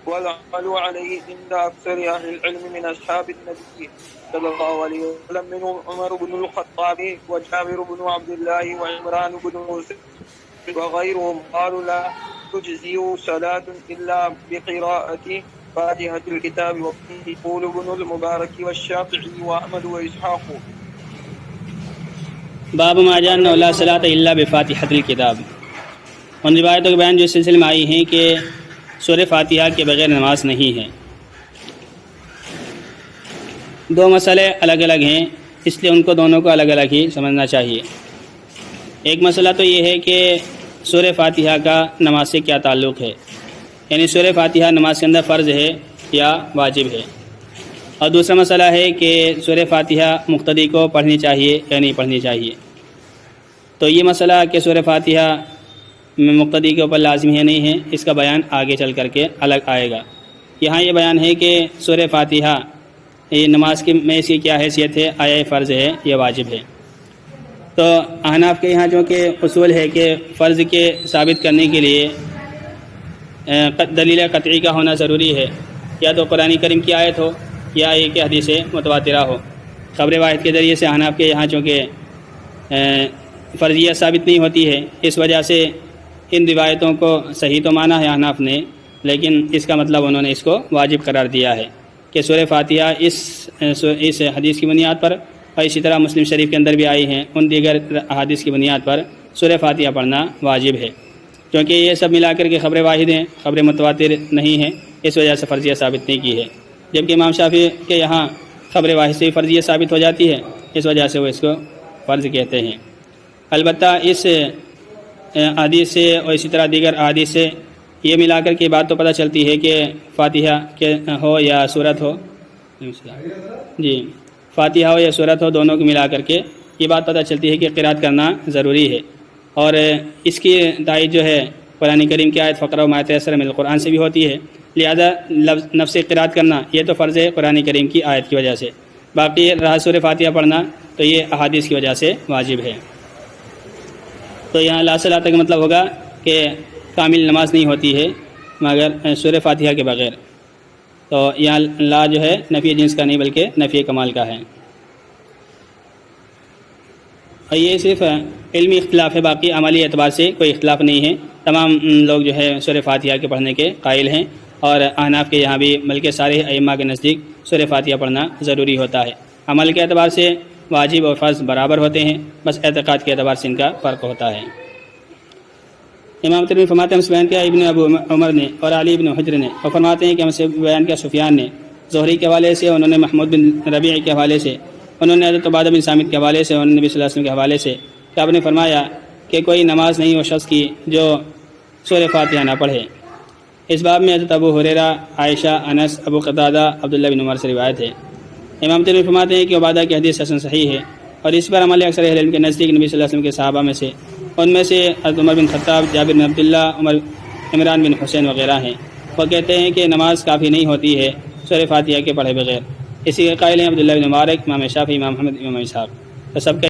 والعمل عليه عند أكثر أهل العلم من أصحاب النبي صلى الله عليه وسلم منهم عمر بن الخطاب وجابر بن عبد الله وعمران بن حسين وغيرهم. قالوا لا تجزئ صلاة إلا بقراءة فاتحة الكتاب. وفيه يقول ابن المبارك والشافعي وأحمد وإسحاق. باب ما جاء انه لا صلاۃ الا بفاتحۃ الکتاب. ان روایتوں کے بیان جو اس سلسلے میں آئی ہیں کہ سورہ فاتحہ کے بغیر نماز نہیں ہے. دو مسئلے الگ الگ ہیں، اس لیے ان کو دونوں کو الگ الگ ہی سمجھنا چاہیے. ایک مسئلہ تو یہ ہے کہ سورہ فاتحہ کا نماز سے کیا تعلق ہے، یعنی سورہ فاتحہ نماز کے اندر فرض ہے یا واجب ہے. اور دوسرا مسئلہ ہے کہ سورہ فاتحہ مقتدی کو پڑھنی چاہیے یا نہیں پڑھنی چاہیے. تو یہ مسئلہ کہ سورہ فاتحہ مقتدی کے اوپر لازمی ہے نہیں ہے، اس کا بیان آگے چل کر کے الگ آئے گا. یہاں یہ بیان ہے کہ سورہ فاتحہ یہ نماز میں اس کی کیا حیثیت ہے، آیا یہ فرض ہے یا واجب ہے. تو احناف کے یہاں جو کہ اصول ہے کہ فرض کے ثابت کرنے کے لیے دلیل قطعی کا ہونا ضروری ہے، یا تو قرآن کریم کی آیت ہو یا ایک حدیث متواترہ ہو. خبر واحد کے ذریعے سے احناف کے یہاں چونکہ فرضیت ثابت نہیں ہوتی ہے، اس وجہ سے ان روایتوں کو صحیح تو مانا ہے احناف نے، لیکن اس کا مطلب انہوں نے اس کو واجب قرار دیا ہے کہ سورہ فاتحہ اس حدیث کی بنیاد پر، اور اسی طرح مسلم شریف کے اندر بھی آئی ہیں ان دیگر احادیث کی بنیاد پر سورہ فاتحہ پڑھنا واجب ہے. کیونکہ یہ سب ملا کر کے خبر واحد ہیں، خبر متواتر نہیں ہیں، اس وجہ سے فرضیت ثابت نہیں کی ہے. جبکہ امام شافعی کے یہاں خبر واحد سے فرضیت ثابت ہو جاتی ہے، اس وجہ سے وہ اس کو فرض کہتے ہیں. البتہ اس حدیث سے اور اسی طرح دیگر احادیث سے یہ ملا کر کے بات تو پتہ چلتی ہے کہ فاتحہ کے ہو یا سورت ہو، جی فاتحہ ہو یا سورت ہو، دونوں کو ملا کر کے یہ بات پتہ چلتی ہے کہ قرات کرنا ضروری ہے. اور اس کی تائید جو ہے قرآن کریم کی آیت فقرہ و ما تیسر من القرآن سے بھی ہوتی ہے. لہذا نفس قرات کرنا یہ تو فرض ہے قرآن کریم کی آیت کی وجہ سے. باقی رہا سورہ فاتحہ پڑھنا تو یہ احادیث کی وجہ سے واجب ہے. تو یہاں لا صلاۃ کا مطلب ہوگا کہ کامل نماز نہیں ہوتی ہے مگر سورہ فاتحہ کے بغیر. تو یہاں لا جو ہے نفی جنس کا نہیں بلکہ نفی کمال کا ہے. اور یہ صرف علمی اختلاف ہے، باقی عملی اعتبار سے کوئی اختلاف نہیں ہے. تمام لوگ جو ہے سورہ فاتحہ کے پڑھنے کے قائل ہیں، اور احناف کے یہاں بھی بلکہ سارے ائمہ کے نزدیک سورہ فاتحہ پڑھنا ضروری ہوتا ہے. عمل کے اعتبار سے واجب اور فرض برابر ہوتے ہیں، بس اعتقاد کے اعتبار سے ان کا فرق ہوتا ہے. امام ترمذی فرماتے ہیں ہم سے بیان کیا ابن ابو عمر نے اور علی بن حجر نے، اور فرماتے ہیں کہ ہم سے بیان کیا سفیان نے زہری کے حوالے سے، انہوں نے محمود بن ربیع کے حوالے سے، انہوں نے حضرت عبادہ بن صامت کے حوالے سے، انہوں نے نبی صلی اللہ علیہ وسلم کے حوالے سے کہ آپ نے فرمایا کہ کوئی نماز نہیں وہ شخص کی جو سورہ فاتحہ نہ پڑھے. اس باب میں حضرت ابو ہریرہ، عائشہ، انس، ابو قتادہ، عبداللہ بن عمر سے روایت ہے. امام ترمذی فرماتے ہیں کہ عبادہ کی حدیث حسن صحیح ہے، اور اس پر عمل اکثر اہل علم کے نزدیک نبی صلی اللہ علیہ وسلم کے صحابہ میں سے، ان میں سے حضرت عمر بن خطاب، جابر بن عبداللہ، عمران بن حسین وغیرہ ہیں. وہ کہتے ہیں کہ نماز کافی نہیں ہوتی ہے سورہ فاتحہ کے پڑھے بغیر. اسی کے قائل ہیں عبداللہ بن مبارک، امام شافعی، امام احمد، امام اسحاق. تو سب